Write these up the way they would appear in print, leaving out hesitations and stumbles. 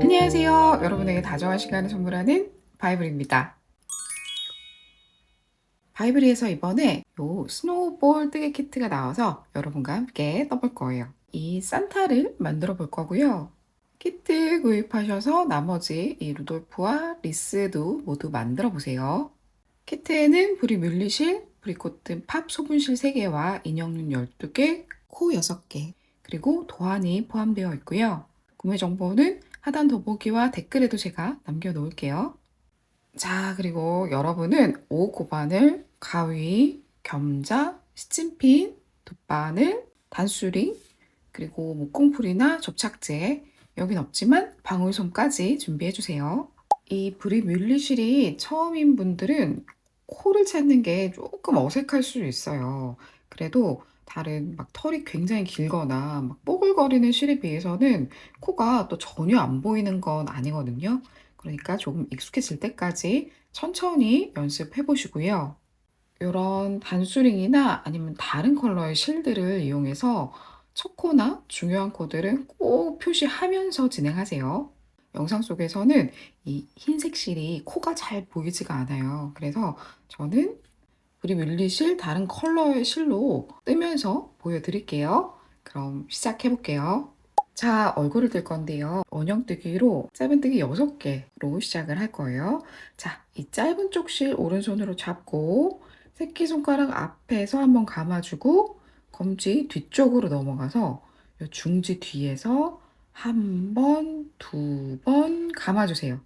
안녕하세요. 여러분에게 다정한 시간을 선물하는 바이블입니다. 바이블에서 이번에 요 스노우볼 뜨개 키트가 나와서 여러분과 함께 떠볼 거예요. 이 산타를 만들어 볼 거고요. 키트 구입하셔서 나머지 이 루돌프와 리스도 모두 만들어 보세요. 키트에는 브리 물리실, 브리코튼 팝 소분실 3개와 인형눈 12개, 코 6개, 그리고 도안이 포함되어 있고요. 구매 정보는 하단 더보기와 댓글에도 제가 남겨놓을게요. 자, 그리고 여러분은 옷고바늘, 가위, 겸자, 시침핀, 돗바늘, 단수리, 그리고 목공풀이나 접착제, 여긴 없지만 방울솜까지 준비해주세요. 이 브리 뮬리실이 처음인 분들은 코를 찾는 게 조금 어색할 수 있어요. 그래도 다른 막 털이 굉장히 길거나 막 뽀글거리는 실에 비해서는 코가 또 전혀 안 보이는 건 아니거든요. 그러니까 조금 익숙해질 때까지 천천히 연습해 보시고요. 이런 단수링이나 아니면 다른 컬러의 실들을 이용해서 첫 코나 중요한 코들은 꼭 표시하면서 진행하세요. 영상 속에서는 이 흰색 실이 코가 잘 보이지가 않아요. 그래서 저는 브리 뮬리실 다른 컬러의 실로 뜨면서 보여드릴게요. 그럼 시작해 볼게요. 자, 얼굴을 뜰 건데요. 원형뜨기로 짧은뜨기 6개로 시작을 할 거예요. 자, 이 짧은 쪽 실 오른손으로 잡고 새끼손가락 앞에서 한번 감아주고 검지 뒤쪽으로 넘어가서 이 중지 뒤에서 한 번, 2번 감아주세요.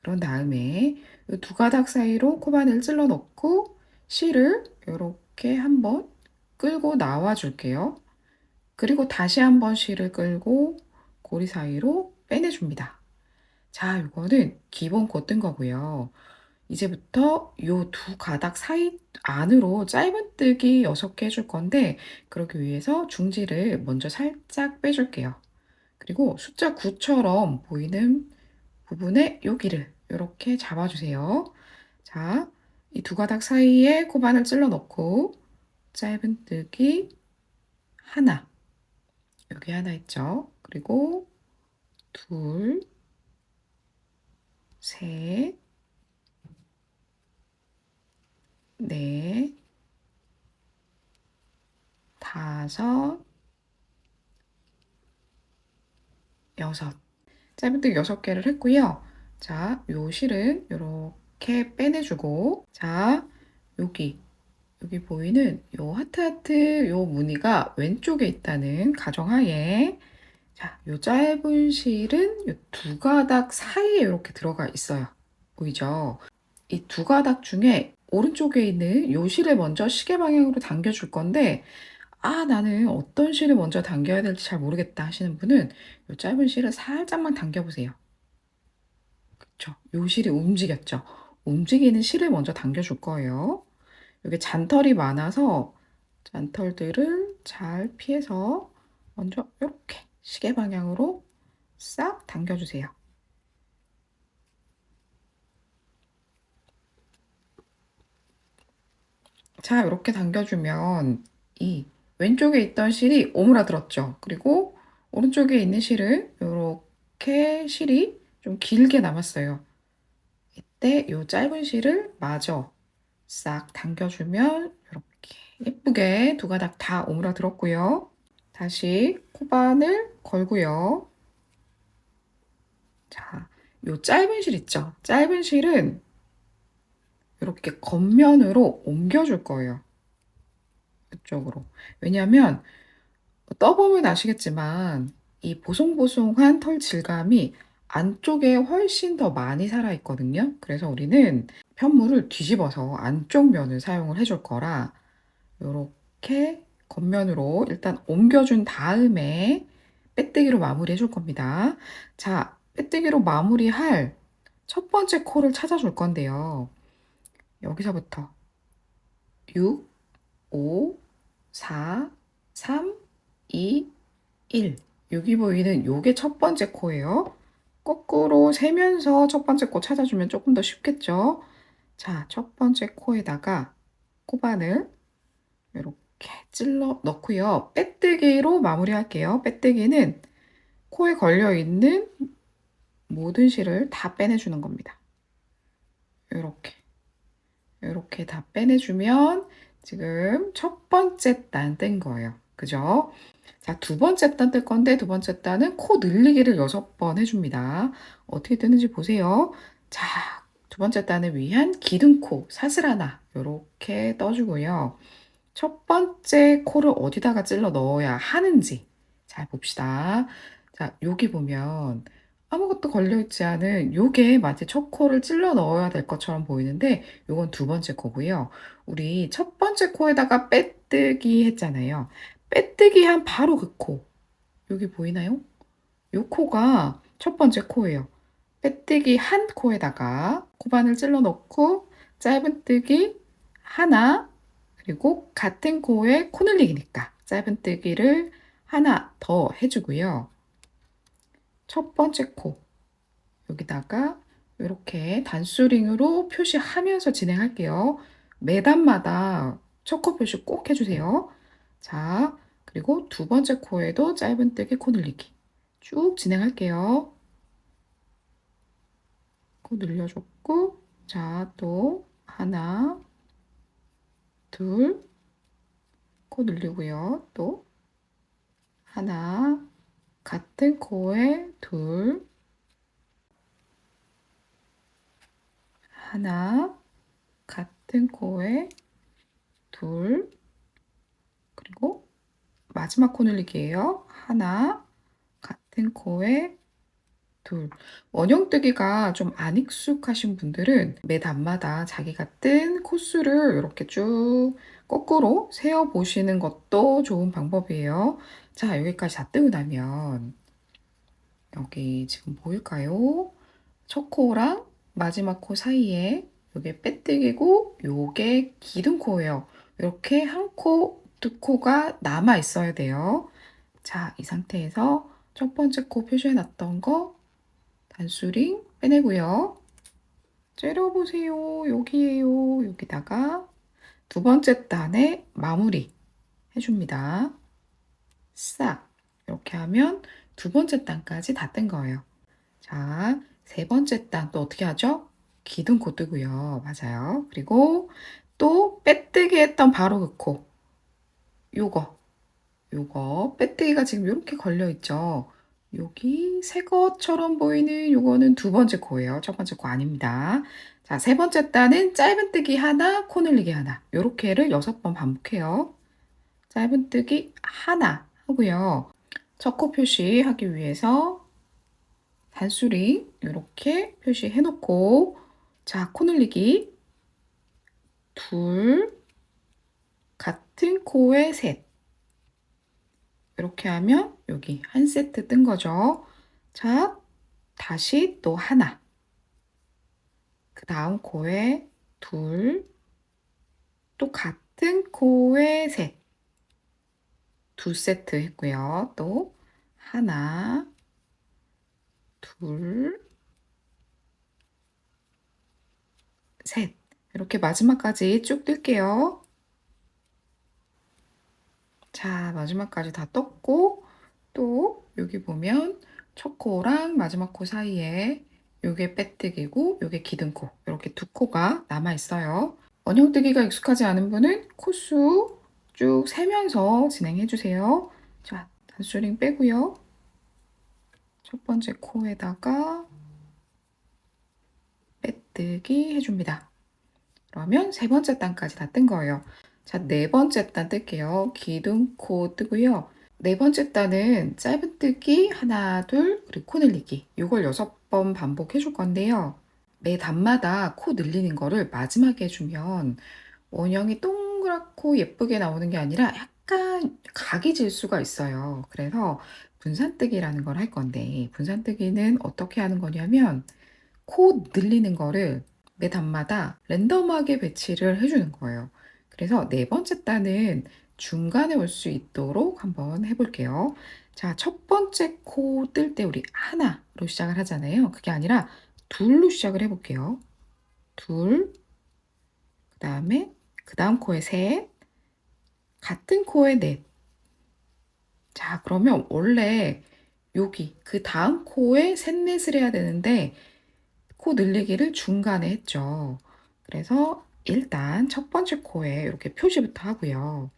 그런 다음에 이 두 가닥 사이로 코바늘 찔러 넣고 실을 이렇게 한번 끌고 나와 줄게요. 그리고 다시 한번 실을 끌고 고리 사이로 빼내줍니다. 자, 이거는 기본 코 뜬 거고요. 이제부터 요 두 가닥 사이 안으로 짧은뜨기 6개 해줄 건데 그러기 위해서 중지를 먼저 살짝 빼줄게요. 그리고 숫자 9처럼 보이는 부분에 여기를 이렇게 잡아주세요. 자, 이 두 가닥 사이에 코바늘 찔러 넣고 짧은뜨기 하나, 여기 하나 있죠. 그리고 둘, 셋, 넷, 다섯, 여섯. 짧은뜨기 6개를 했고요. 자, 요 실은 이렇게 빼내주고 자, 여기 보이는 요 하트 요 무늬가 왼쪽에 있다는 가정하에 자, 요 짧은 실은 요 두 가닥 사이에 이렇게 들어가 있어요. 보이죠? 이 두 가닥 중에 오른쪽에 있는 요 실을 먼저 시계 방향으로 당겨줄 건데 나는 어떤 실을 먼저 당겨야 될지 잘 모르겠다 하시는 분은 요 짧은 실을 살짝만 당겨보세요. 그쵸? 요 실이 움직였죠? 움직이는 실을 먼저 당겨줄 거예요. 여기 잔털이 많아서 잔털들을 잘 피해서 먼저 이렇게 시계 방향으로 싹 당겨주세요. 자, 이렇게 당겨주면 이 왼쪽에 있던 실이 오므라들었죠. 그리고 오른쪽에 있는 실은 이렇게 실이 좀 길게 남았어요. 이때 이 짧은 실을 마저 싹 당겨주면 이렇게 예쁘게 두 가닥 다 오므라들었고요. 다시 코바늘 걸고요. 자, 이 짧은 실 있죠? 짧은 실은 이렇게 겉면으로 옮겨줄 거예요. 이쪽으로. 왜냐하면 떠보면 아시겠지만 이 보송보송한 털 질감이 안쪽에 훨씬 더 많이 살아있거든요. 그래서 우리는 편물을 뒤집어서 안쪽 면을 사용을 해줄 거라 이렇게 겉면으로 일단 옮겨준 다음에 빼뜨기로 마무리 해줄 겁니다. 자, 빼뜨기로 마무리할 첫 번째 코를 찾아줄 건데요. 여기서부터 6, 5, 4, 3, 2, 1. 여기 보이는 요게 첫 번째 코예요. 거꾸로 세면서 첫 번째 코 찾아주면 조금 더 쉽겠죠? 자, 첫 번째 코에다가 코바늘 이렇게 찔러 넣고요. 빼뜨기로 마무리할게요. 빼뜨기는 코에 걸려있는 모든 실을 다 빼내주는 겁니다. 요렇게. 요렇게 다 빼내주면 지금 첫 번째 단 뗀 거예요. 그죠? 자, 두 번째 단 뜰 건데 두 번째 단은 코 늘리기를 6번 해줍니다. 어떻게 뜨는지 보세요. 자, 두 번째 단을 위한 기둥코 사슬 하나 요렇게 떠주고요. 첫 번째 코를 어디다가 찔러 넣어야 하는지 잘 봅시다. 자, 여기 보면 아무것도 걸려있지 않은 요게 마치 첫 코를 찔러 넣어야 될 것처럼 보이는데 요건 두 번째 코고요. 우리 첫 번째 코에다가 빼뜨기 했잖아요. 빼뜨기 한 바로 그 코. 여기 보이나요? 요 코가 첫 번째 코예요. 빼뜨기 한 코에다가 코바늘 찔러 넣고 짧은뜨기 하나 그리고 같은 코에 코 늘리기니까 짧은뜨기를 하나 더 해주고요. 첫 번째 코 여기다가 이렇게 단수링으로 표시하면서 진행할게요. 매단마다 첫 코 표시 꼭 해주세요. 자, 그리고 두 번째 코에도 짧은뜨기 코 늘리기 쭉 진행할게요. 코 늘려줬고 자, 또 하나 둘 코 늘리고요. 또 하나 같은 코에 둘 하나 같은 코에 둘 그리고 마지막 코 늘리기예요. 하나 같은 코에 둘. 원형뜨기가 좀 안 익숙하신 분들은 매 단마다 자기가 뜬 코수를 이렇게 쭉 거꾸로 세어 보시는 것도 좋은 방법이에요. 자, 여기까지 다 뜨고 나면 여기 지금 보일까요? 첫 코랑 마지막 코 사이에 요게 빼뜨기고 요게 기둥코예요. 이렇게 한 코, 두 코가 남아 있어야 돼요. 자, 이 상태에서 첫 번째 코 표시해 놨던 거 단수링 빼내고요. 째려보세요. 여기에요. 여기다가 두 번째 단에 마무리 해줍니다. 싹 이렇게 하면 두 번째 단까지 다 뜬 거예요. 자, 세 번째 단 또 어떻게 하죠? 기둥코 뜨고요. 맞아요. 그리고 또 빼뜨기 했던 바로 그 코. 요거 빼뜨기가 지금 이렇게 걸려 있죠. 여기 새 것처럼 보이는 요거는 두 번째 코예요. 첫 번째 코 아닙니다. 자, 세 번째 단은 짧은뜨기 하나, 코 늘리기 하나. 요렇게를 6번 반복해요. 짧은뜨기 하나 하고요. 첫 코 표시하기 위해서 단수링 이렇게 표시해 놓고 자, 코 늘리기 둘 같은 코에 셋 이렇게 하면 여기 한 세트 뜬 거죠. 자, 다시 또 하나 그 다음 코에 둘 또 같은 코에 셋 두 세트 했고요. 또 하나 둘 셋 이렇게 마지막까지 쭉 뜰게요. 자, 마지막까지 다 떴고 또 여기 보면 첫 코랑 마지막 코 사이에 요게 빼뜨기고 요게 기둥코 이렇게 두 코가 남아 있어요. 원형뜨기가 익숙하지 않은 분은 코수 쭉 세면서 진행해 주세요. 자, 단수링 빼고요. 첫 번째 코에다가 빼뜨기 해줍니다. 그러면 세 번째 단까지 다 뜬 거예요. 자, 네 번째 단 뜰게요. 기둥코 뜨고요. 네 번째 단은 짧은뜨기 하나, 둘, 그리고 코 늘리기. 이걸 6번 반복해 줄 건데요. 매 단마다 코 늘리는 거를 마지막에 해주면 원형이 동그랗고 예쁘게 나오는 게 아니라 약간 각이 질 수가 있어요. 그래서 분산뜨기라는 걸 할 건데 분산뜨기는 어떻게 하는 거냐면 코 늘리는 거를 매 단마다 랜덤하게 배치를 해주는 거예요. 그래서 네 번째 단은 중간에 올 수 있도록 한번 해볼게요. 자, 첫 번째 코 뜰 때 우리 하나로 시작을 하잖아요. 그게 아니라 둘로 시작을 해볼게요. 둘, 그 다음에 그 다음 코에 셋, 같은 코에 넷. 자, 그러면 원래 여기 그 다음 코에 셋넷을 해야 되는데 코 늘리기를 중간에 했죠. 그래서 일단 첫 번째 코에 이렇게 표시부터 하고요.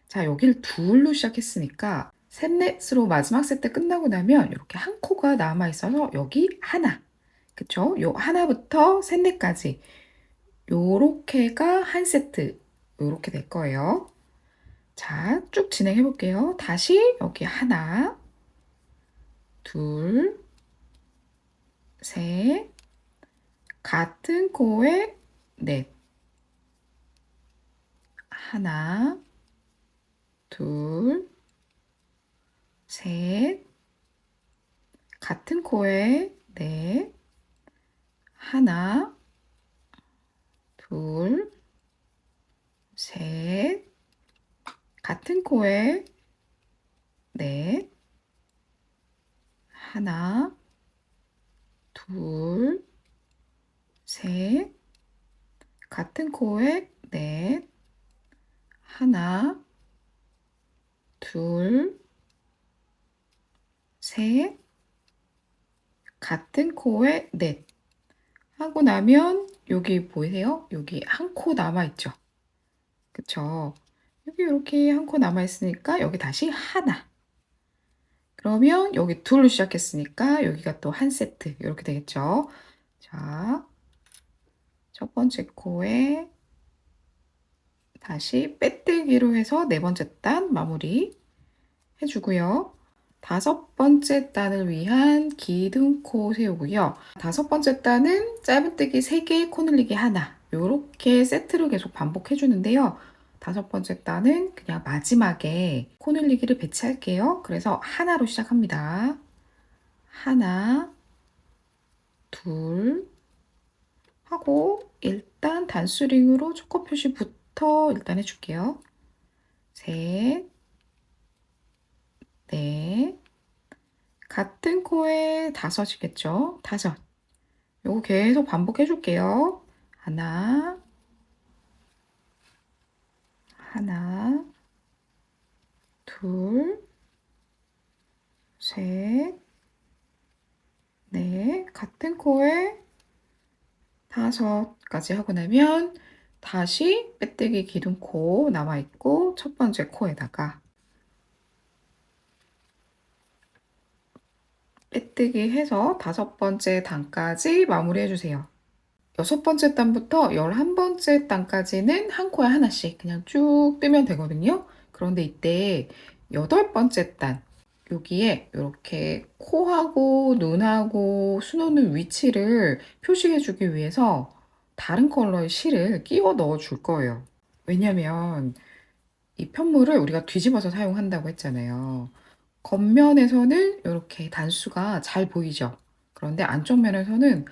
자, 여기를 둘로 시작했으니까 셋넷으로 마지막 세트 끝나고 나면 이렇게 한 코가 남아 있어서 여기 하나. 그쵸? 요 하나부터 셋넷까지 요렇게가 한 세트. 요렇게 될 거예요. 자, 쭉 진행해 볼게요. 다시 여기 하나, 둘, 셋, 같은 코에 넷. 하나, 둘, 셋, 같은 코에 넷. 하나, 둘, 셋, 같은 코에 넷. 하나, 둘, 셋, 같은 코에 넷. 하나, 둘, 셋, 같은 코에 넷. 하고 나면 여기 보이세요? 여기 한 코 남아있죠? 그쵸? 여기 이렇게 한 코 남아있으니까 여기 다시 하나. 그러면 여기 둘로 시작했으니까 여기가 또 한 세트. 이렇게 되겠죠? 자, 첫 번째 코에 다시 빼뜨기로 해서 네 번째 단 마무리 해주고요. 다섯 번째 단을 위한 기둥코 세우고요. 다섯 번째 단은 짧은뜨기 3개, 코늘리기 하나. 이렇게 세트로 계속 반복해 주는데요. 다섯 번째 단은 그냥 마지막에 코늘리기를 배치할게요. 그래서 하나로 시작합니다. 하나, 둘 하고 일단 단수링으로 초코 표시부터 일단 해줄게요. 셋, 넷, 같은 코에 다섯이겠죠? 다섯. 요거 계속 반복해 줄게요. 하나, 하나, 둘, 셋, 넷, 같은 코에 다섯까지 하고 나면 다시 빼뜨기 기둥코 남아있고 첫 번째 코에다가 빼뜨기 해서 다섯 번째 단까지 마무리해 주세요. 여섯 번째 단부터 11번째 단까지는 한 코에 하나씩 그냥 쭉 뜨면 되거든요. 그런데 이때 여덟 번째 단, 여기에 이렇게 코하고 눈하고 수놓는 위치를 표시해 주기 위해서 다른 컬러의 실을 끼워 넣어 줄 거예요. 왜냐면 이 편물을 우리가 뒤집어서 사용한다고 했잖아요. 겉면에서는 이렇게 단수가 잘 보이죠. 그런데 안쪽 면에서는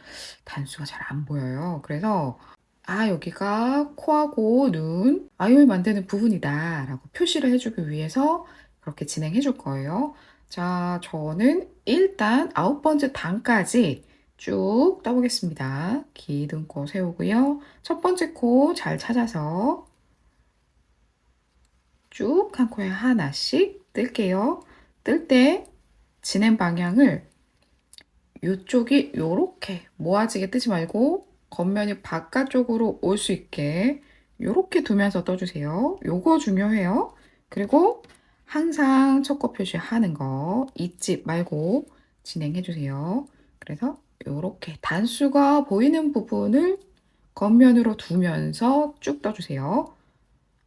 단수가 잘 안 보여요. 그래서 아, 여기가 코하고 눈, 아이를 만드는 부분이다 라고 표시를 해주기 위해서 그렇게 진행해 줄 거예요. 자, 저는 일단 9번째 단까지 쭉 떠보겠습니다. 기둥코 세우고요. 첫 번째 코 잘 찾아서 쭉 한 코에 하나씩 뜰게요. 뜰 때 진행 방향을 이쪽이 요렇게 모아지게 뜨지 말고 겉면이 바깥쪽으로 올 수 있게 요렇게 두면서 떠주세요. 요거 중요해요. 그리고 항상 첫 코 표시하는 거 잊지 말고 진행해 주세요. 그래서 요렇게 단수가 보이는 부분을 겉면으로 두면서 쭉 떠주세요.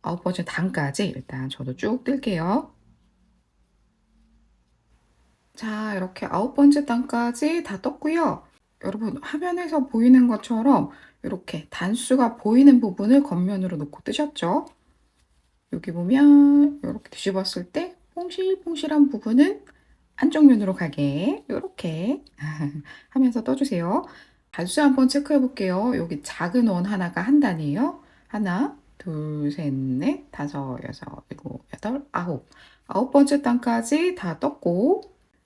9번째 단까지 일단 저도 쭉 뜰게요. 자, 이렇게 9번째 단까지 다 떴고요. 여러분, 화면에서 보이는 것처럼 이렇게 단수가 보이는 부분을 겉면으로 놓고 뜨셨죠? 여기 보면 이렇게 뒤집었을 때 퐁실퐁실한 부분은 안쪽 면으로 가게 이렇게 하면서 떠주세요. 단수 한번 체크해 볼게요. 여기 작은 원 하나가 한 단이에요. 하나, 둘, 셋, 넷, 다섯, 여섯, 일곱, 여덟, 아홉. 9번째 단까지 다 떴고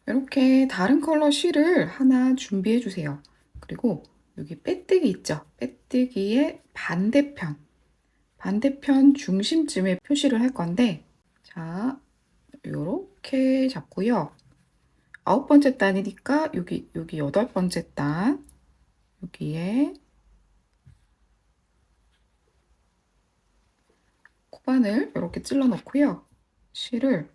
이렇게 다른 컬러 실을 하나 준비해 주세요. 그리고 여기 빼뜨기 있죠? 빼뜨기의 반대편 반대편 중심쯤에 표시를 할 건데, 자, 요렇게 잡고요. 9번째 단이니까 여기 8번째 단, 여기에 코바늘 이렇게 찔러 넣고요. 실을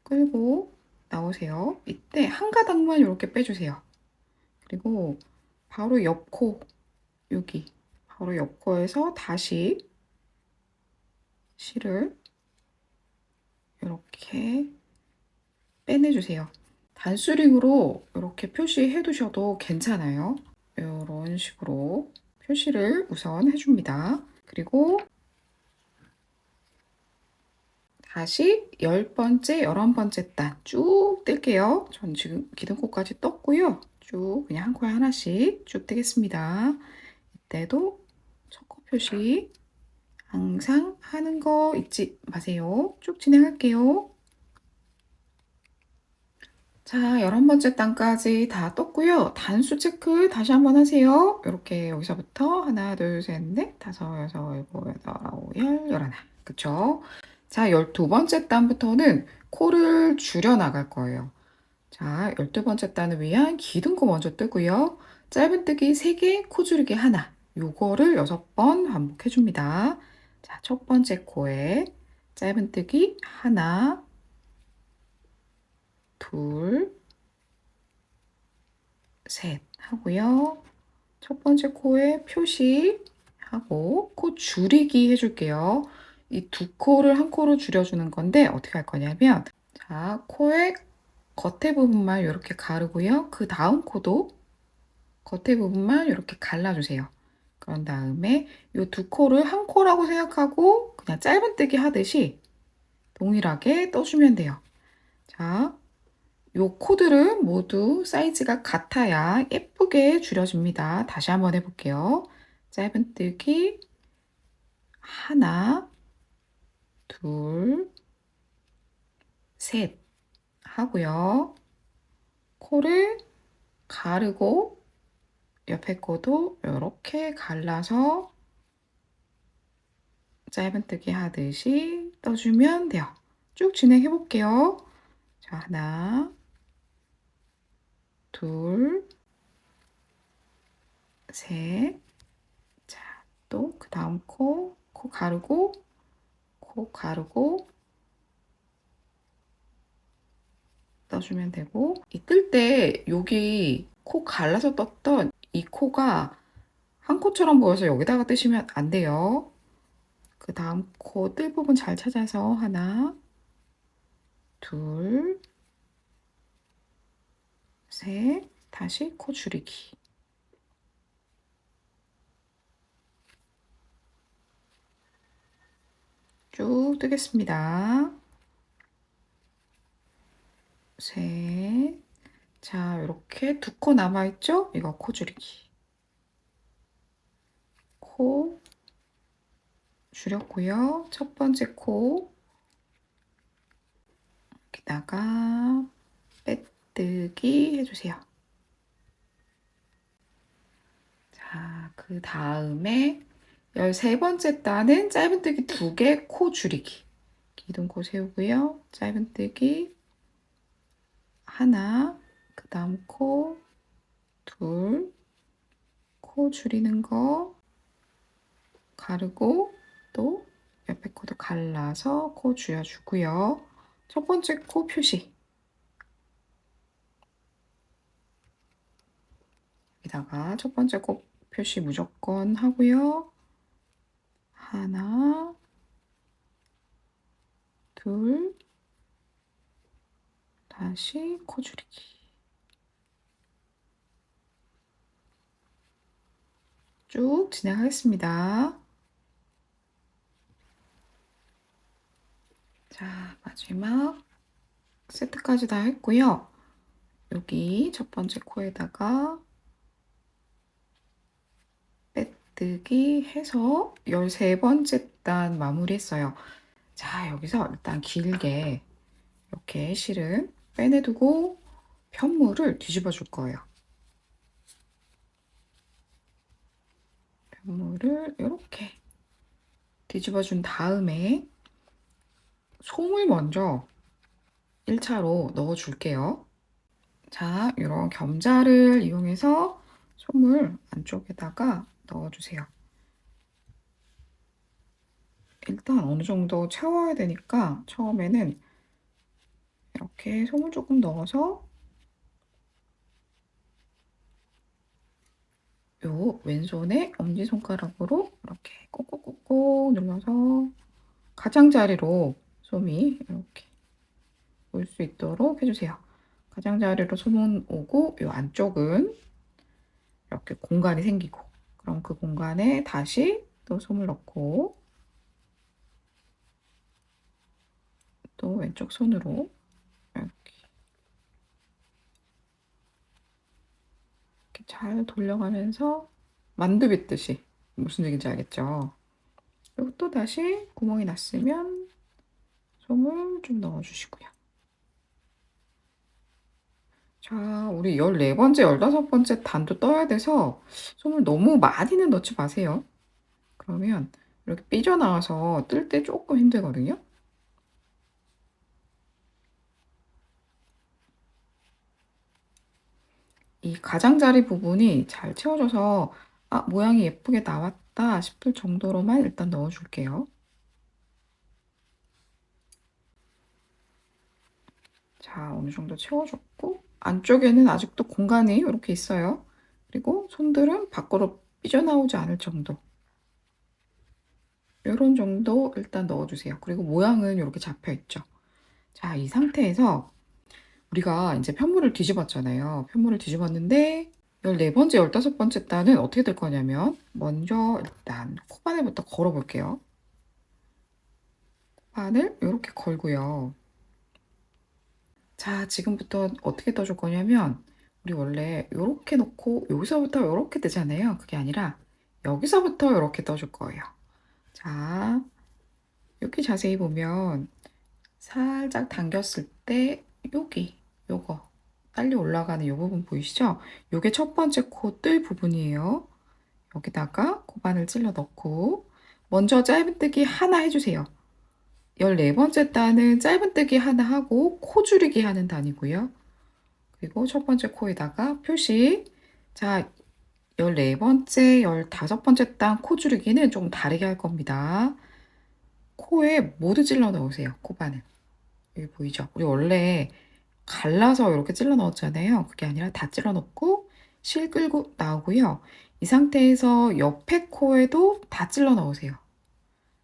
끌고 나오세요. 이때 한 가닥만 이렇게 빼주세요. 그리고 바로 옆 코, 여기 바로 옆 코에서 다시 실을 이렇게 빼내주세요. 단수링으로 이렇게 표시해 두셔도 괜찮아요. 이런 식으로 표시를 우선 해줍니다. 그리고 다시 10번째, 11번째 단 쭉 뜰게요. 전 지금 기둥코까지 떴고요. 쭉 그냥 한 코에 하나씩 쭉 뜨겠습니다. 이때도 첫 코 표시 항상 하는 거 잊지 마세요. 쭉 진행할게요. 자, 11번째 단까지 다 떴고요. 단수 체크 다시 한번 하세요. 이렇게 여기서부터 하나, 둘, 셋, 넷, 다섯, 여섯, 일곱, 여덟, 아홉, 열, 열하나. 그쵸? 자, 12번째 단부터는 코를 줄여 나갈 거예요. 자, 12번째 단을 위한 기둥코 먼저 뜨고요. 짧은뜨기 3개, 코 줄이기 하나. 요거를 6번 반복해 줍니다. 자, 첫 번째 코에 짧은뜨기 하나, 둘, 셋 하고요. 첫 번째 코에 표시하고 코 줄이기 해줄게요. 이 두 코를 한 코로 줄여주는 건데 어떻게 할 거냐면, 자, 코의 겉에 부분만 이렇게 가르고요. 그 다음 코도 겉에 부분만 이렇게 갈라주세요. 그런 다음에 이 두 코를 한 코라고 생각하고 그냥 짧은뜨기 하듯이 동일하게 떠주면 돼요. 자, 요 코들은 모두 사이즈가 같아야 예쁘게 줄여줍니다. 다시 한번 해볼게요. 짧은뜨기 하나, 둘, 셋 하고요. 코를 가르고 옆에 코도 이렇게 갈라서 짧은뜨기 하듯이 떠주면 돼요. 쭉 진행해 볼게요. 자, 하나, 둘, 셋. 자, 또 그 다음 코 가르고, 코 가르고 떠주면 되고, 이 뜰 때 여기 코 갈라서 떴던 이 코가 한 코처럼 보여서 여기다가 뜨시면 안 돼요. 그 다음 코 뜰 부분 잘 찾아서 하나, 둘, 셋, 다시 코 줄이기. 쭉 뜨겠습니다. 셋. 자, 이렇게 두 코 남아있죠? 이거 코 줄이기. 코 줄였고요. 첫 번째 코 여기다가 빼뜨기 해주세요. 자, 그 다음에 13번째 단은 짧은뜨기 2개, 코 줄이기. 기둥코 세우고요. 짧은뜨기 하나, 그 다음 코 둘, 코 줄이는 거 가르고 또 옆에 코도 갈라서 코 줄여주고요. 첫 번째 코 표시 여기다가 첫 번째 코 표시 무조건 하고요. 하나, 둘, 다시 코 줄이기. 쭉 진행하겠습니다. 자, 마지막 세트까지 다 했고요. 여기 첫 번째 코에다가 빼뜨기 해서 13번째 단 마무리했어요. 자, 여기서 일단 길게 이렇게 실은 빼내두고 편물을 뒤집어 줄 거예요. 물을 이렇게 뒤집어 준 다음에 솜을 먼저 1차로 넣어 줄게요. 자, 이런 겸자를 이용해서 솜을 안쪽에다가 넣어 주세요. 일단 어느 정도 채워야 되니까 처음에는 이렇게 솜을 조금 넣어서 요 왼손에 엄지손가락으로 이렇게 꼭꼭꼭꼭 눌러서 가장자리로 솜이 이렇게 올 수 있도록 해주세요. 가장자리로 솜은 오고 요 안쪽은 이렇게 공간이 생기고, 그럼 그 공간에 다시 또 솜을 넣고 또 왼쪽 손으로 이렇게 잘 돌려가면서 만두 빚듯이, 무슨 얘기인지 알겠죠? 그리고 또 다시 구멍이 났으면 솜을 좀 넣어주시고요. 자, 우리 14번째, 15번째 단도 떠야 돼서 솜을 너무 많이는 넣지 마세요. 그러면 이렇게 삐져나와서 뜰 때 조금 힘들거든요. 이 가장자리 부분이 잘 채워져서 모양이 예쁘게 나왔다 싶을 정도로만 일단 넣어줄게요. 자, 어느 정도 채워줬고 안쪽에는 아직도 공간이 이렇게 있어요. 그리고 손들은 밖으로 삐져나오지 않을 정도. 이런 정도 일단 넣어주세요. 그리고 모양은 이렇게 잡혀 있죠. 자, 이 상태에서 우리가 이제 편물을 뒤집었잖아요. 편물을 뒤집었는데 14번째, 15번째 단은 어떻게 될 거냐면 먼저 일단 코바늘부터 걸어 볼게요. 코바늘 이렇게 걸고요. 자, 지금부터 어떻게 떠줄 거냐면 우리 원래 이렇게 놓고 여기서부터 이렇게 뜨잖아요. 그게 아니라 여기서부터 이렇게 떠줄 거예요. 자, 이렇게 자세히 보면 살짝 당겼을 때 요거 빨리 올라가는 이 부분 보이시죠? 요게 첫 번째 코 뜰 부분이에요. 여기다가 고반을 찔러 넣고 먼저 짧은뜨기 하나 해주세요. 14번째 단은 짧은뜨기 하나 하고 코 줄이기 하는 단이고요. 그리고 첫 번째 코에다가 표시. 자, 14번째, 15번째 단 코 줄이기는 좀 다르게 할 겁니다. 코에 모두 찔러 넣으세요. 코바늘. 여기 보이죠? 우리 원래 갈라서 이렇게 찔러 넣었잖아요. 그게 아니라 다 찔러 넣고 실 끌고 나오고요. 이 상태에서 옆에 코에도 다 찔러 넣으세요.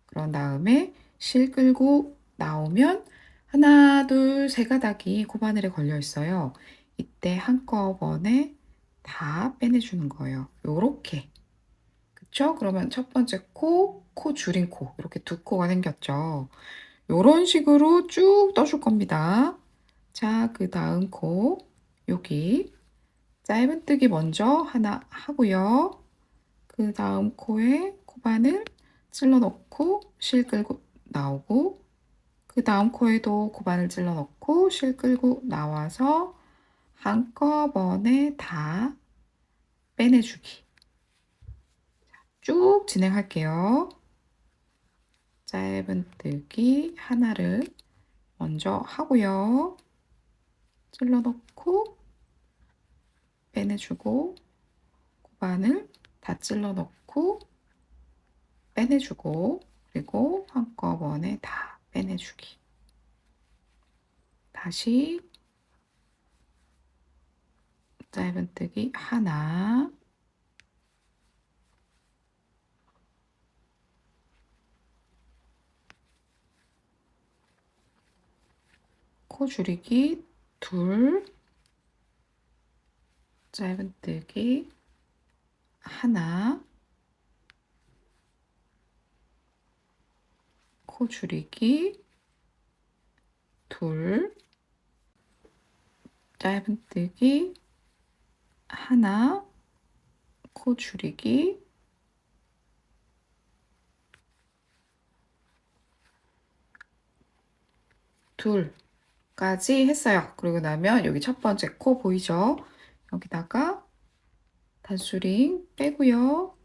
그런 다음에 실 끌고 나오면 하나, 둘, 세 가닥이 코바늘에 걸려 있어요. 이때 한꺼번에 다 빼내주는 거예요. 요렇게. 그쵸? 그러면 첫 번째 코, 코 줄인 코. 이렇게 두 코가 생겼죠. 요런 식으로 쭉 떠줄 겁니다. 자, 그 다음 코, 여기 짧은뜨기 먼저 하나 하고요. 그 다음 코에 코바늘 찔러 넣고 실 끌고 나오고, 그 다음 코에도 코바늘 찔러 넣고 실 끌고 나와서 한꺼번에 다 빼내주기. 쭉 진행할게요. 짧은뜨기 하나를 먼저 하고요. 찔러 넣고 빼내주고, 고반을 다 찔러 넣고 빼내주고, 그리고 한꺼번에 다 빼내주기. 다시 짧은뜨기 하나, 코 줄이기 둘, 짧은뜨기 하나, 코 줄이기 둘, 짧은뜨기 하나, 코 줄이기 둘까지 했어요. 그리고 나면 여기 첫 번째 코 보이죠? 여기다가 단수링 빼고요.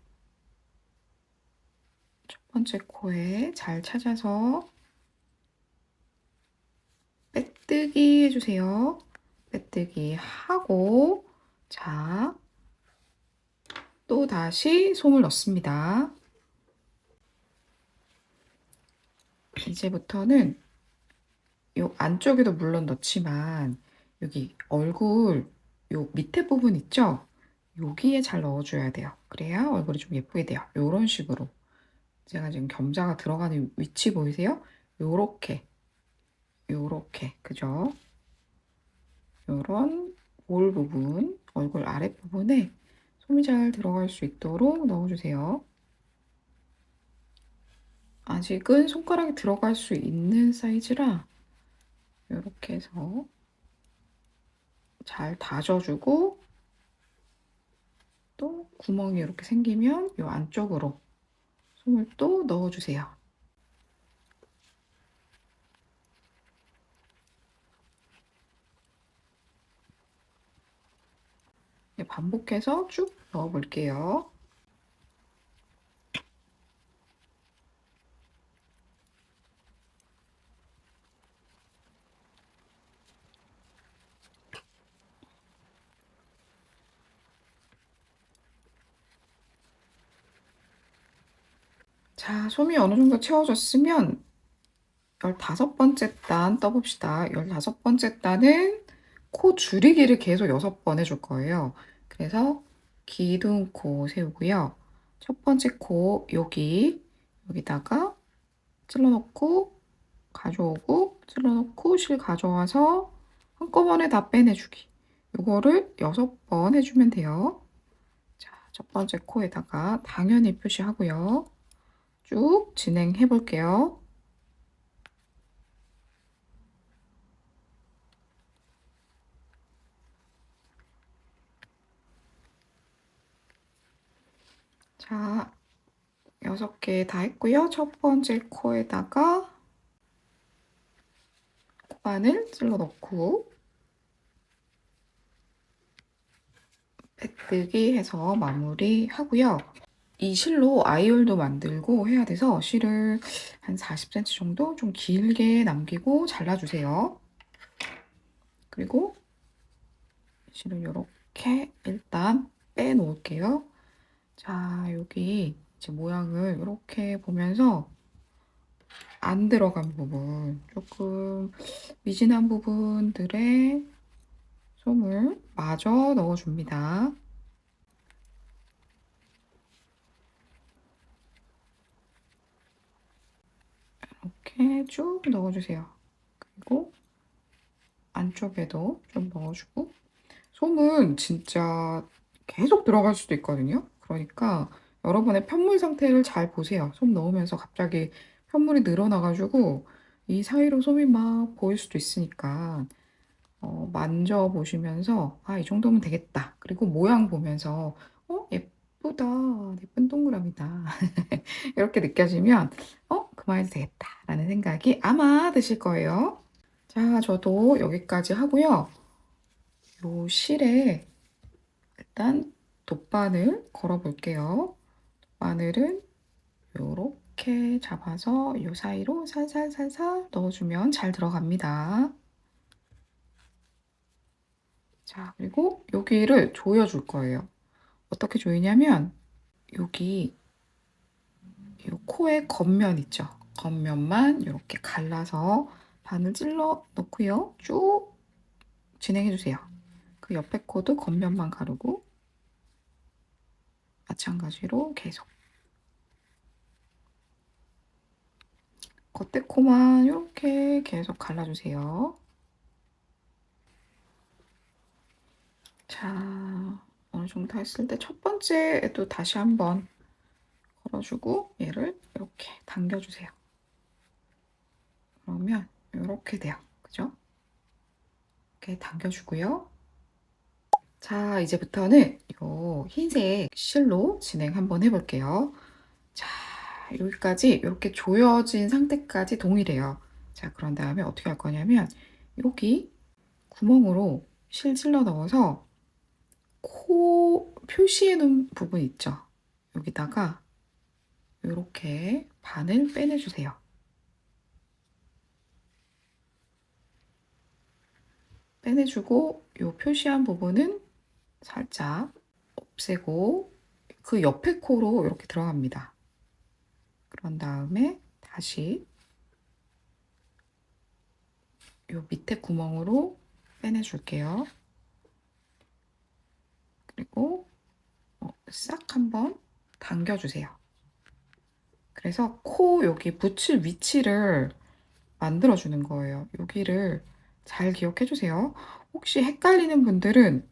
번째 코에 잘 찾아서 빼뜨기 해주세요. 빼뜨기 하고, 자, 또 다시 솜을 넣습니다. 이제부터는 요 안쪽에도 물론 넣지만 여기 얼굴 요 밑에 부분 있죠? 여기에 잘 넣어줘야 돼요. 그래야 얼굴이 좀 예쁘게 돼요. 요런 식으로. 제가 지금 겸자가 들어가는 위치 보이세요? 요렇게, 요렇게, 그죠? 요런 볼 부분, 얼굴 아랫부분에 솜이 잘 들어갈 수 있도록 넣어주세요. 아직은 손가락이 들어갈 수 있는 사이즈라 이렇게 해서 잘 다져주고, 또 구멍이 이렇게 생기면 이 안쪽으로 솜을 또 넣어주세요. 반복해서 쭉 넣어볼게요. 자, 솜이 어느 정도 채워졌으면 15번째 단 떠봅시다. 15번째 단은 코 줄이기를 계속 6번 해줄 거예요. 그래서 기둥 코 세우고요. 첫 번째 코 여기다가 찔러넣고 가져오고 찔러넣고 실 가져와서 한꺼번에 다 빼내주기. 이거를 6번 해주면 돼요. 자, 첫 번째 코에다가 당연히 표시하고요. 쭉 진행해 볼게요. 자, 6개 다 했고요. 첫 번째 코에다가 코바늘 찔러 넣고 빼뜨기 해서 마무리 하고요. 이 실로 아이홀도 만들고 해야 돼서 실을 한 40cm 정도 좀 길게 남기고 잘라주세요. 그리고 실을 이렇게 일단 빼놓을게요. 자, 여기 이제 모양을 이렇게 보면서 안 들어간 부분, 조금 미진한 부분들에 솜을 마저 넣어줍니다. 이렇게 쭉 넣어주세요. 그리고 안쪽에도 좀 넣어주고, 솜은 진짜 계속 들어갈 수도 있거든요. 그러니까 여러분의 편물 상태를 잘 보세요. 솜 넣으면서 갑자기 편물이 늘어나가지고 이 사이로 솜이 막 보일 수도 있으니까 만져보시면서 아, 이 정도면 되겠다. 그리고 모양 보면서 예쁘다. 예쁜 동그라미다. 이렇게 느껴지면 그만해도 되겠다. 라는 생각이 아마 드실 거예요. 자, 저도 여기까지 하고요. 요 실에 일단 돗바늘 걸어 볼게요. 바늘은 요렇게 잡아서 요 사이로 살살살살 넣어주면 잘 들어갑니다. 자, 그리고 여기를 조여줄 거예요. 어떻게 조이냐면 여기 요 코의 겉면 있죠? 겉면만 이렇게 갈라서 바늘 찔러 넣고요. 쭉 진행해 주세요. 그 옆에 코도 겉면만 가르고 마찬가지로 계속 겉에 코만 이렇게 계속 갈라주세요. 자, 어느 정도 했을 때 첫 번째에도 다시 한번 걸어주고 얘를 이렇게 당겨주세요. 그러면 이렇게 돼요. 그죠? 이렇게 당겨주고요. 자, 이제부터는 이 흰색 실로 진행 한번 해볼게요. 자, 여기까지 이렇게 조여진 상태까지 동일해요. 자, 그런 다음에 어떻게 할 거냐면 여기 구멍으로 실 찔러 넣어서 코 표시해 놓은 부분 있죠? 여기다가 이렇게 반을 빼내주세요. 빼내주고 요 표시한 부분은 살짝 없애고 그 옆에 코로 이렇게 들어갑니다. 그런 다음에 다시 요 밑에 구멍으로 빼내줄게요. 그리고 싹 한번 당겨주세요. 그래서 코 여기 붙일 위치를 만들어주는 거예요. 여기를 잘 기억해 주세요. 혹시 헷갈리는 분들은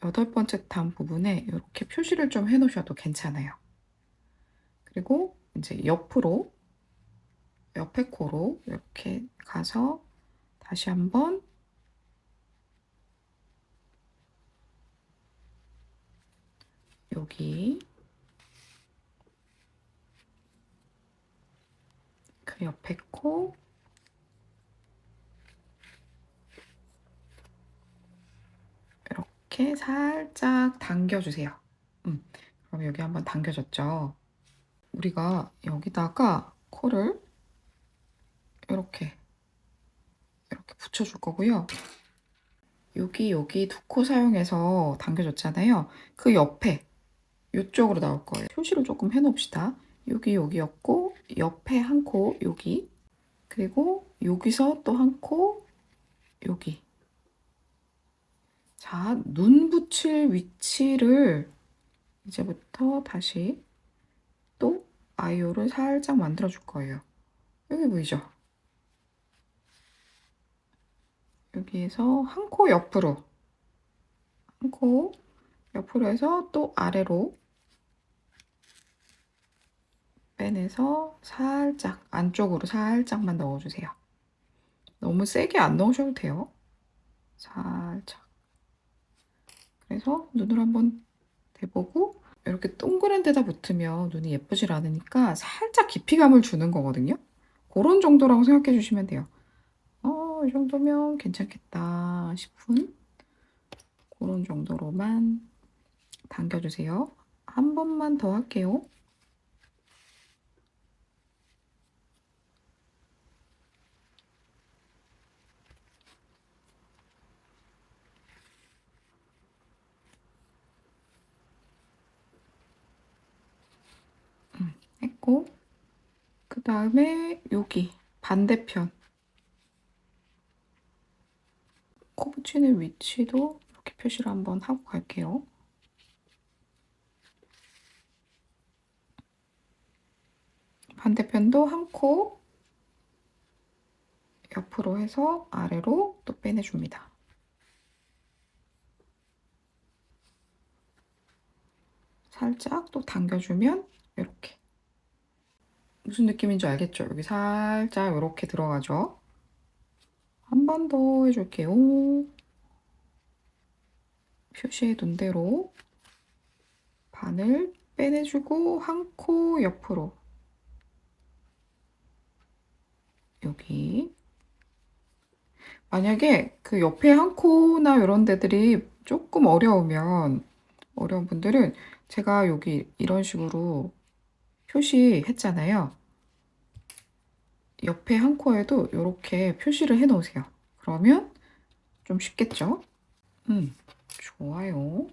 8번째 단 부분에 이렇게 표시를 좀 해 놓으셔도 괜찮아요. 그리고 이제 옆으로 옆에 코로 이렇게 가서 다시 한번 여기 그 옆에 코 이렇게 살짝 당겨주세요. 그럼 여기 한번 당겨졌죠? 우리가 여기다가 코를 이렇게 붙여줄 거고요. 여기 두 코 사용해서 당겨줬잖아요. 그 옆에 이쪽으로 나올 거예요. 표시를 조금 해놓읍시다. 여기였고 옆에 한 코 여기 그리고 여기서 또 한 코 여기. 자, 눈 붙일 위치를 이제부터 다시 또 아이오를 살짝 만들어 줄 거예요. 여기 보이죠? 여기에서 한 코 옆으로 한 코 옆으로 해서 또 아래로 빼내서 살짝 안쪽으로 살짝만 넣어주세요. 너무 세게 안 넣으셔도 돼요. 살짝. 그래서 눈을 한번 대보고 이렇게 동그란 데다 붙으면 눈이 예쁘질 않으니까 살짝 깊이감을 주는 거거든요. 그런 정도라고 생각해 주시면 돼요. 이 정도면 괜찮겠다 싶은 그런 정도로만 당겨주세요. 한 번만 더 할게요. 했고 그 다음에 여기 반대편 코 붙이는 위치도 이렇게 표시를 한번 하고 갈게요. 반대편도 한 코 옆으로 해서 아래로 또 빼내줍니다. 살짝 또 당겨주면 이렇게. 무슨 느낌인지 알겠죠? 여기 살짝 이렇게 들어가죠? 한 번 더 해줄게요. 표시해 둔 대로 반을 빼내주고 한 코 옆으로 여기 만약에 그 옆에 한 코나 이런 데들이 조금 어려운 분들은 제가 여기 이런 식으로 표시했잖아요. 옆에 한 코에도 이렇게 표시를 해 놓으세요. 그러면 좀 쉽겠죠? 좋아요.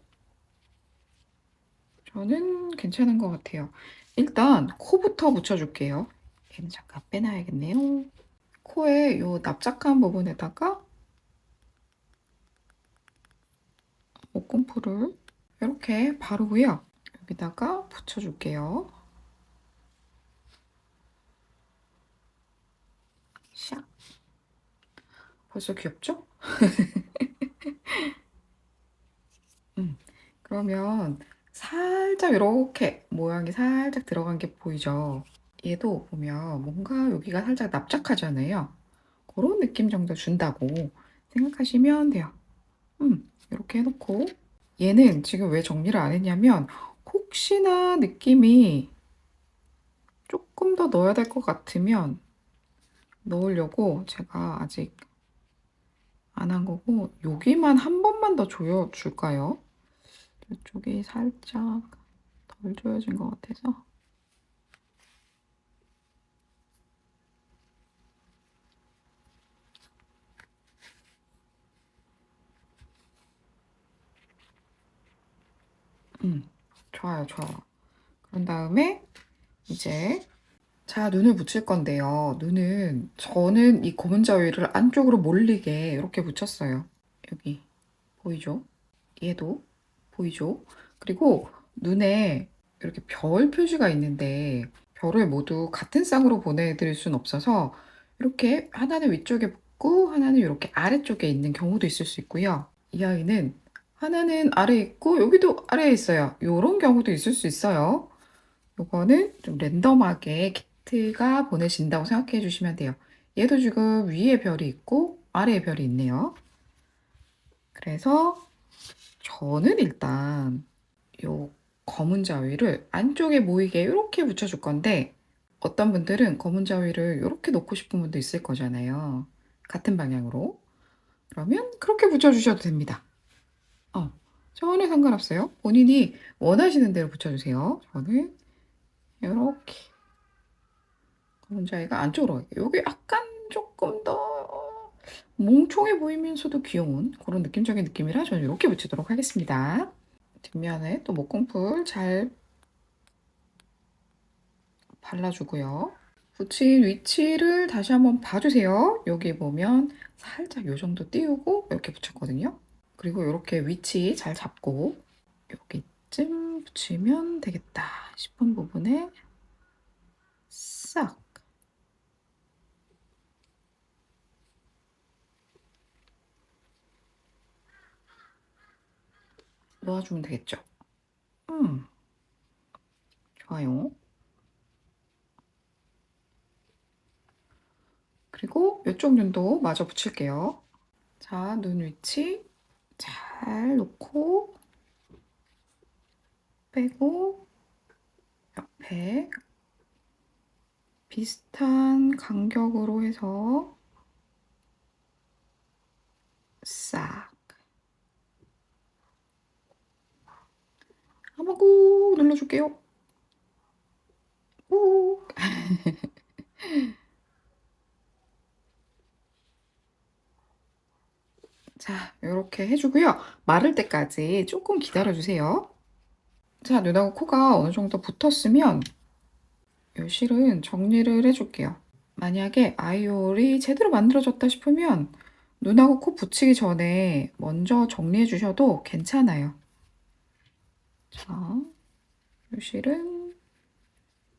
저는 괜찮은 것 같아요. 일단 코부터 붙여줄게요. 얘는 잠깐 빼놔야겠네요. 코에 요 납작한 부분에다가 목공풀을 이렇게 바르고요. 여기다가 붙여줄게요. 샥. 벌써 귀엽죠? 그러면 살짝 이렇게 모양이 살짝 들어간 게 보이죠? 얘도 보면 뭔가 여기가 살짝 납작하잖아요. 그런 느낌 정도 준다고 생각하시면 돼요. 이렇게 해놓고 얘는 지금 왜 정리를 안 했냐면 혹시나 느낌이 조금 더 넣어야 될 것 같으면 넣으려고 제가 아직 안 한 거고 여기만 한 번만 더 조여줄까요? 이쪽이 살짝 덜 조여진 것 같아서 좋아요, 좋아요. 그런 다음에 이제 자, 눈을 붙일 건데요. 눈은 저는 이 검은 자위를 안쪽으로 몰리게 이렇게 붙였어요. 여기 보이죠? 얘도 보이죠? 그리고 눈에 이렇게 별 표시가 있는데 별을 모두 같은 쌍으로 보내드릴 순 없어서 이렇게 하나는 위쪽에 붙고 하나는 이렇게 아래쪽에 있는 경우도 있을 수 있고요. 이 아이는 하나는 아래에 있고 여기도 아래에 있어요. 이런 경우도 있을 수 있어요. 요거는 좀 랜덤하게 키트가 보내진다고 생각해 주시면 돼요. 얘도 지금 위에 별이 있고 아래에 별이 있네요. 그래서 저는 일단 요 검은 자위를 안쪽에 모이게 이렇게 붙여줄 건데 어떤 분들은 검은 자위를 이렇게 놓고 싶은 분도 있을 거잖아요. 같은 방향으로. 그러면 그렇게 붙여주셔도 됩니다. 어, 저는 상관없어요. 본인이 원하시는 대로 붙여주세요. 저는 이렇게 검은 자위가 안쪽으로 갈게요. 여기 약간 조금 더 몽총해 보이면서도 귀여운 그런 느낌적인 느낌이라 저는 이렇게 붙이도록 하겠습니다. 뒷면에 또 목공풀 잘 발라주고요. 붙인 위치를 다시 한번 봐주세요. 여기 보면 살짝 요 정도 띄우고 이렇게 붙였거든요. 그리고 이렇게 위치 잘 잡고 여기쯤 붙이면 되겠다 싶은 부분에 싹 놓아주면 되겠죠. 좋아요. 그리고 이쪽 눈도 마저 붙일게요. 자, 눈 위치 잘 놓고 빼고 옆에 비슷한 간격으로 해서 싹 한번 꾹 눌러줄게요. 꾹. 자, 이렇게 해주고요. 마를 때까지 조금 기다려주세요. 자, 눈하고 코가 어느 정도 붙었으면 이 실은 정리를 해줄게요. 만약에 아이홀이 제대로 만들어졌다 싶으면 눈하고 코 붙이기 전에 먼저 정리해 주셔도 괜찮아요. 자, 이 실은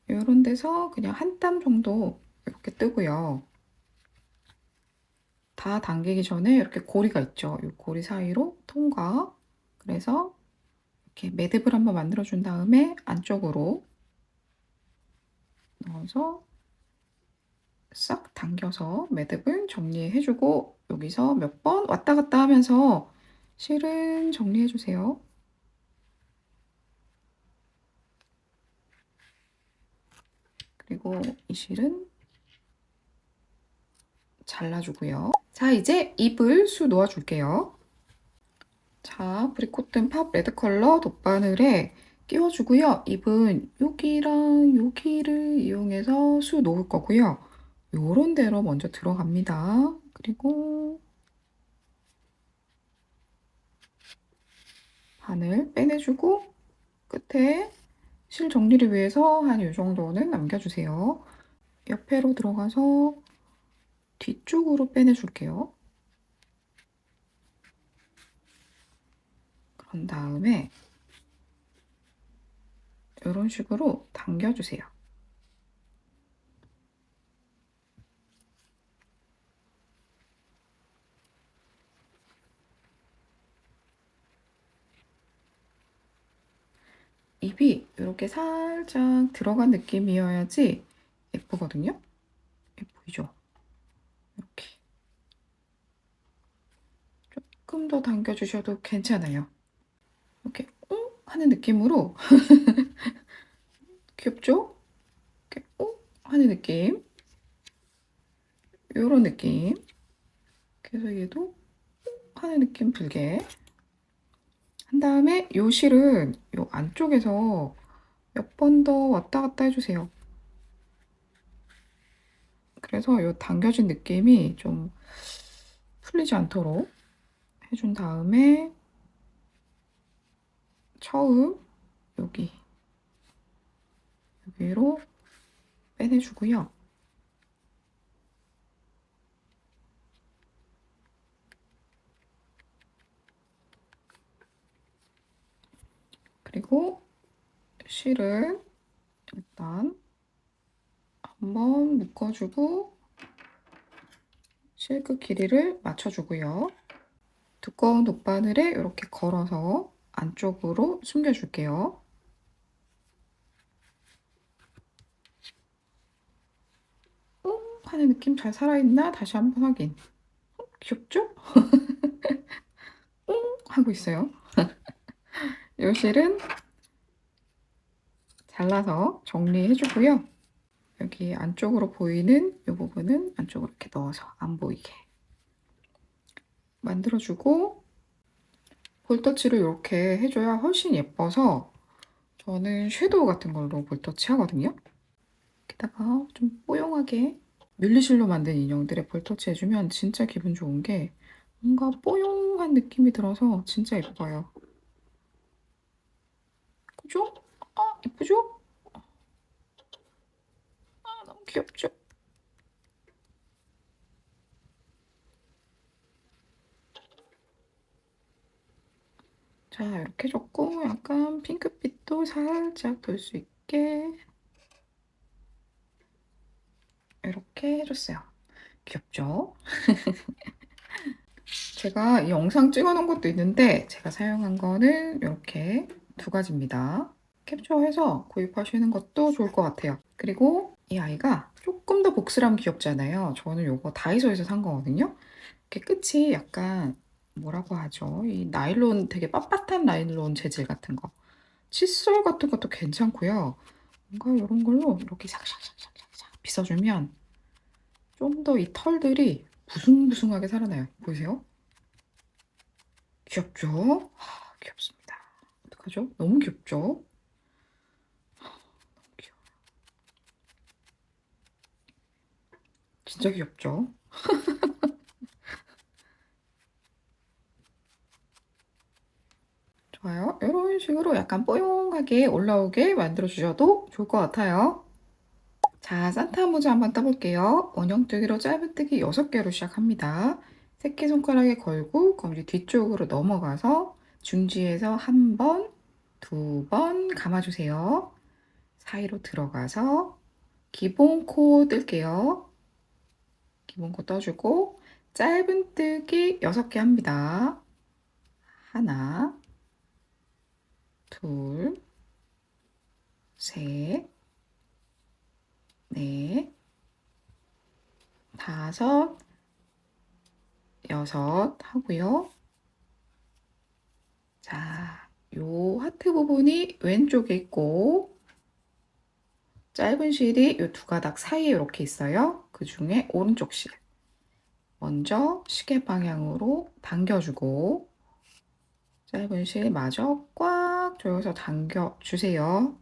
이런 데서 그냥 한 땀 정도 이렇게 뜨고요. 다 당기기 전에 이렇게 고리가 있죠. 이 고리 사이로 통과. 그래서 이렇게 매듭을 한번 만들어 준 다음에 안쪽으로 넣어서 싹 당겨서 매듭을 정리해 주고 여기서 몇 번 왔다 갔다 하면서 실은 정리해 주세요. 그리고 이 실은 잘라주고요. 자, 이제 잎을 수 놓아줄게요. 자, 브리코튼 팝 레드 컬러 돗바늘에 끼워주고요. 잎은 여기랑 여기를 이용해서 수 놓을 거고요. 요런 데로 먼저 들어갑니다. 그리고 바늘 빼내주고 끝에 실 정리를 위해서 한 이 정도는 남겨주세요. 옆에로 들어가서 뒤쪽으로 빼내줄게요. 그런 다음에 이런 식으로 당겨주세요. 잎이 이렇게 살짝 들어간 느낌이어야지 예쁘거든요. 보이죠? 이렇게 조금 더 당겨주셔도 괜찮아요. 이렇게 하는 느낌으로 귀엽죠? 이렇게 하는 느낌. 이런 느낌. 그래서 얘도 하는 느낌 불게 한 다음에 요 실은 요 안쪽에서 몇 번 더 왔다 갔다 해주세요. 그래서 요 당겨진 느낌이 좀 풀리지 않도록 해준 다음에 처음 여기로 빼내주고요. 그리고 실을 일단 한번 묶어주고 실끝 길이를 맞춰주고요. 두꺼운 돗바늘에 이렇게 걸어서 안쪽으로 숨겨줄게요. 하는 느낌 잘 살아있나? 다시 한번 확인. 귀엽죠? 하고 있어요. 이 실은 잘라서 정리해주고요. 여기 안쪽으로 보이는 이 부분은 안쪽으로 이렇게 넣어서 안 보이게 만들어주고 볼터치를 이렇게 해줘야 훨씬 예뻐서 저는 섀도우 같은 걸로 볼터치 하거든요. 여기다가 좀 뽀용하게 뮬리실로 만든 인형들에 볼터치 해주면 진짜 기분 좋은 게 뭔가 뽀용한 느낌이 들어서 진짜 예뻐요. 그죠? 아, 예쁘죠? 아, 너무 귀엽죠? 자, 이렇게 해줬고 약간 핑크빛도 살짝 돌 수 있게 이렇게 해줬어요. 귀엽죠? 제가 이 영상 찍어놓은 것도 있는데 제가 사용한 거는 이렇게 두 가지입니다. 캡처해서 구입하시는 것도 좋을 것 같아요. 그리고 이 아이가 조금 더 복스라면 귀엽잖아요. 저는 이거 다이소에서 산 거거든요. 이렇게 끝이 약간 뭐라고 하죠? 이 나일론 되게 빳빳한 나일론 재질 같은 거. 칫솔 같은 것도 괜찮고요. 뭔가 이런 걸로 이렇게 샥샥샥샥샥 빗어주면 좀 더 이 털들이 부숭부숭하게 살아나요. 보이세요? 귀엽죠? 귀엽습니다. 어떡하죠? 너무 귀엽죠? 너무 귀여워. 진짜 귀엽죠? 좋아요. 이런 식으로 약간 뽀용하게 올라오게 만들어주셔도 좋을 것 같아요. 자, 산타 모자 한번 떠볼게요. 원형뜨기로 짧은뜨기 6개로 시작합니다. 새끼손가락에 걸고 검지 뒤쪽으로 넘어가서 중지에서 한 번, 두 번 감아주세요. 사이로 들어가서 기본 코 뜰게요. 기본 코 떠주고 짧은뜨기 6개 합니다. 하나, 둘, 셋, 넷, 다섯, 여섯 하고요. 자, 요 하트 부분이 왼쪽에 있고 짧은 실이 요 두 가닥 사이에 이렇게 있어요. 그 중에 오른쪽 실 먼저 시계 방향으로 당겨주고 짧은 실 마저 꽉 조여서 당겨주세요.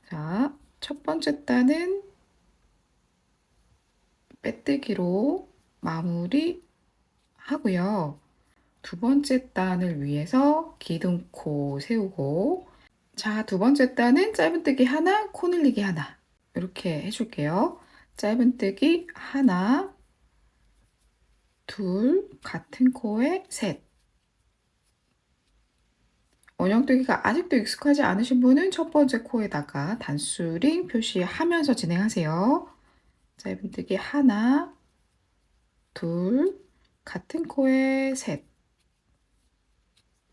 자, 첫 번째 단은 빼뜨기로 마무리 하고요. 두 번째 단을 위해서 기둥코 세우고 자, 두 번째 단은 짧은뜨기 하나, 코 늘리기 하나 이렇게 해줄게요. 짧은뜨기 하나, 둘, 같은 코에 셋. 원형뜨기가 아직도 익숙하지 않으신 분은 첫 번째 코에다가 단수링 표시하면서 진행하세요. 짧은뜨기 하나, 둘, 같은 코에 셋.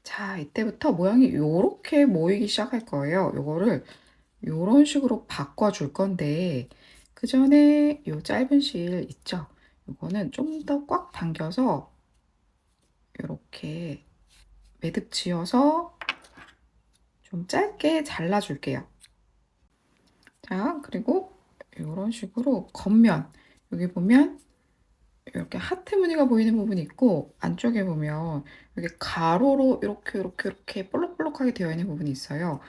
자, 이때부터 모양이 이렇게 모이기 시작할 거예요. 요거를 이런 식으로 바꿔줄 건데 그 전에 이 짧은 실 있죠? 이거는 좀 더 꽉 당겨서 이렇게 매듭 지어서 좀 짧게 잘라줄게요. 자, 그리고 이런 식으로 겉면 여기 보면 이렇게 하트 무늬가 보이는 부분이 있고 안쪽에 보면 여기 가로로 이렇게 볼록볼록하게 되어 있는 부분이 있어요.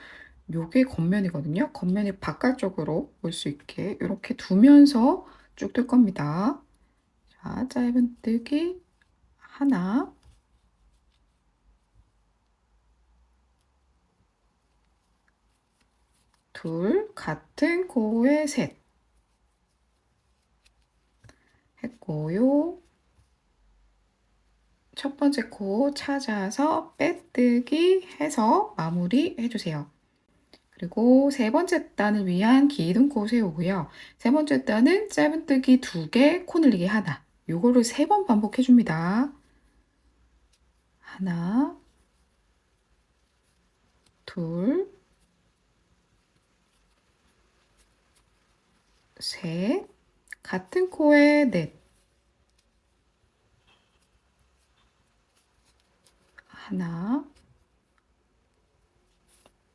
요게 겉면이거든요. 겉면이 바깥쪽으로 올 수 있게 이렇게 두면서 쭉 뜰 겁니다. 자, 짧은뜨기 하나, 둘, 같은 코에 셋 했고요. 첫 번째 코 찾아서 빼뜨기 해서 마무리 해주세요. 그리고 세 번째 단을 위한 긴 코 세우고요. 세 번째 단은 짧은뜨기 2개, 코 늘리기 하나. 요거를 3번 반복해 줍니다. 하나, 둘, 셋, 같은 코에 넷, 하나,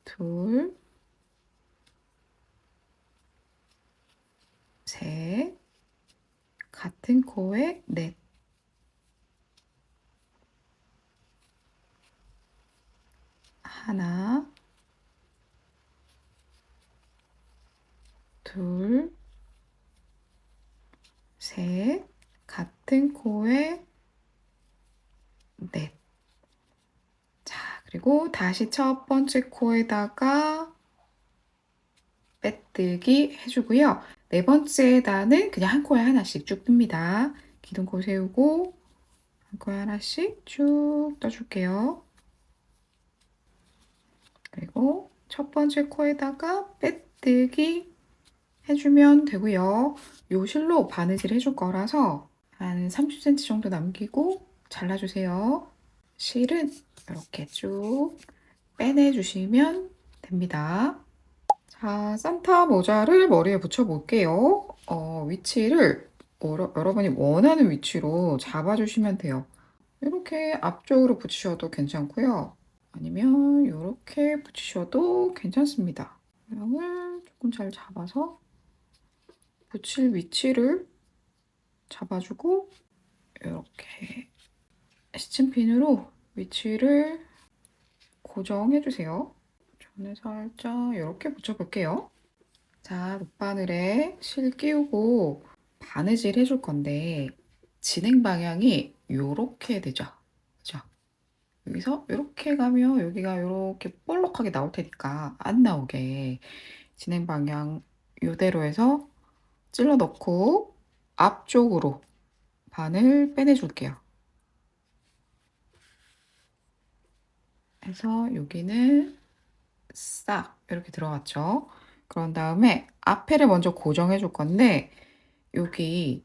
둘, 셋, 같은 코에 넷, 하나, 둘, 셋, 같은 코에 넷. 자, 그리고 다시 첫 번째 코에다가 빼뜨기 해주고요. 네 번째 단은 그냥 한 코에 하나씩 쭉 뜹니다. 기둥코 세우고 한 코에 하나씩 쭉 떠줄게요. 그리고 첫 번째 코에다가 빼뜨기 해주면 되고요. 요 실로 바느질 해줄 거라서 한 30cm 정도 남기고 잘라주세요. 실은 이렇게 쭉 빼내주시면 됩니다. 자, 산타 모자를 머리에 붙여 볼게요. 위치를 여러분이 원하는 위치로 잡아주시면 돼요. 이렇게 앞쪽으로 붙이셔도 괜찮고요. 아니면 이렇게 붙이셔도 괜찮습니다. 모양을 조금 잘 잡아서 붙일 위치를 잡아주고 이렇게 시침핀으로 위치를 고정해주세요. 저는 살짝 이렇게 붙여볼게요. 자, 롯바늘에 실 끼우고 바느질 해줄 건데 진행 방향이 요렇게 되죠. 그죠? 여기서 이렇게 가면 여기가 이렇게 볼록하게 나올 테니까 안 나오게 진행 방향 이대로 해서 찔러 넣고 앞쪽으로 바늘 빼내줄게요. 해서 여기는 싹 이렇게 들어갔죠. 그런 다음에 앞에를 먼저 고정해 줄 건데 여기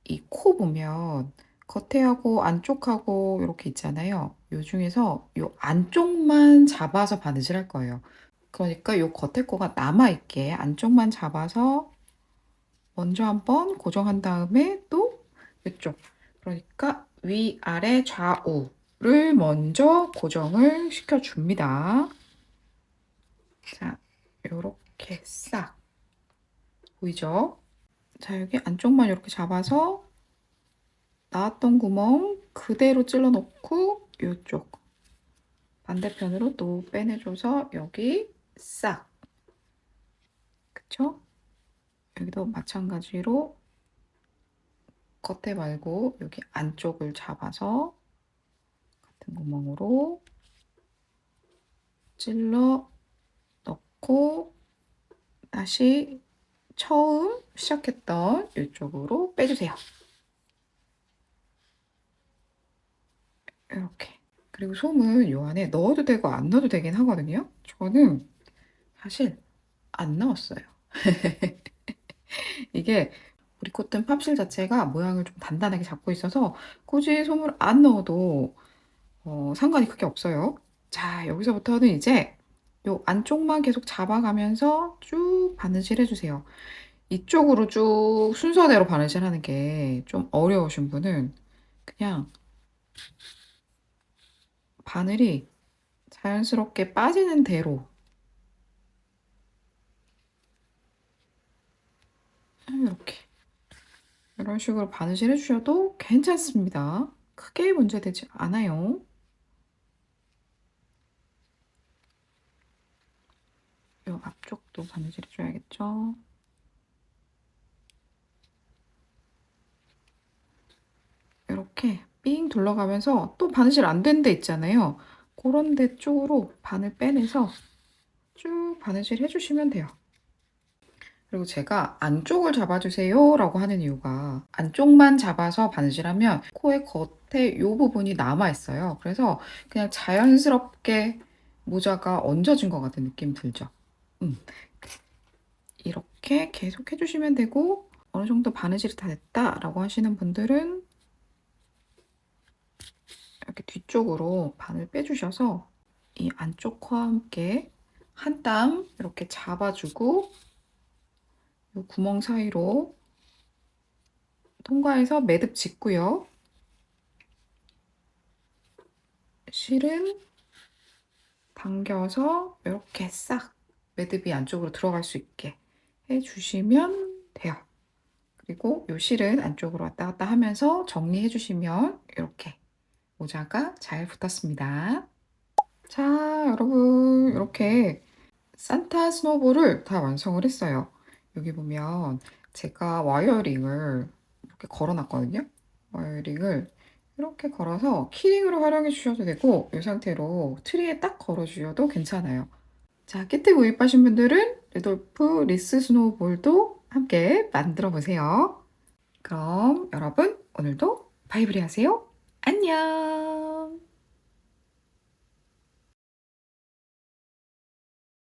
이 코 보면 겉에하고 안쪽하고 이렇게 있잖아요. 요 중에서 요 안쪽만 잡아서 바느질 할 거예요. 그러니까 요 겉에 코가 남아있게 안쪽만 잡아서 먼저 한번 고정한 다음에 또 이쪽. 그러니까 위아래 좌우를 먼저 고정을 시켜줍니다. 자, 요렇게 싹. 보이죠? 자, 여기 안쪽만 이렇게 잡아서 나왔던 구멍 그대로 찔러 넣고 이쪽 반대편으로 또 빼내줘서 여기 싹. 그쵸? 여기도 마찬가지로 겉에 말고 여기 안쪽을 잡아서 같은 구멍으로 찔러 넣고 다시 처음 시작했던 이쪽으로 빼주세요. 이렇게. 그리고 솜은 요 안에 넣어도 되고 안 넣어도 되긴 하거든요. 저는 사실 안 넣었어요. 이게 우리 코튼 팝실 자체가 모양을 좀 단단하게 잡고 있어서 굳이 솜을 안 넣어도 상관이 크게 없어요. 자, 여기서부터는 이제 요 안쪽만 계속 잡아가면서 쭉 바느질 해주세요. 이쪽으로 쭉 순서대로 바느질 하는 게 좀 어려우신 분은 그냥 바늘이 자연스럽게 빠지는 대로 이렇게 이런 식으로 바느질 해주셔도 괜찮습니다. 크게 문제되지 않아요. 이 앞쪽도 바느질 해줘야겠죠. 이렇게 삥 둘러가면서 또 바느질 안 된 데 있잖아요. 그런 데 쪽으로 바늘 빼내서 쭉 바느질 해주시면 돼요. 그리고 제가 안쪽을 잡아주세요 라고 하는 이유가 안쪽만 잡아서 바느질하면 코의 겉에 이 부분이 남아있어요. 그래서 그냥 자연스럽게 모자가 얹어진 것 같은 느낌 들죠. 이렇게 계속 해주시면 되고 어느 정도 바느질이 다 됐다 라고 하시는 분들은 이렇게 뒤쪽으로 바늘 빼주셔서 이 안쪽 코와 함께 한 땀 이렇게 잡아주고 이 구멍 사이로 통과해서 매듭 짓고요. 실은 당겨서 이렇게 싹 매듭이 안쪽으로 들어갈 수 있게 해주시면 돼요. 그리고 이 실은 안쪽으로 왔다 갔다 하면서 정리해 주시면 이렇게 모자가 잘 붙었습니다. 자, 여러분 이렇게 산타 스노볼을 다 완성을 했어요. 여기 보면 제가 와이어링을 이렇게 걸어놨거든요. 와이어링을 이렇게 걸어서 키링으로 활용해 주셔도 되고 이 상태로 트리에 딱 걸어 주셔도 괜찮아요. 자, 키트 구입하신 분들은 루돌프 리스 스노볼도 함께 만들어 보세요. 그럼 여러분 오늘도 바이브리 하세요. 안녕.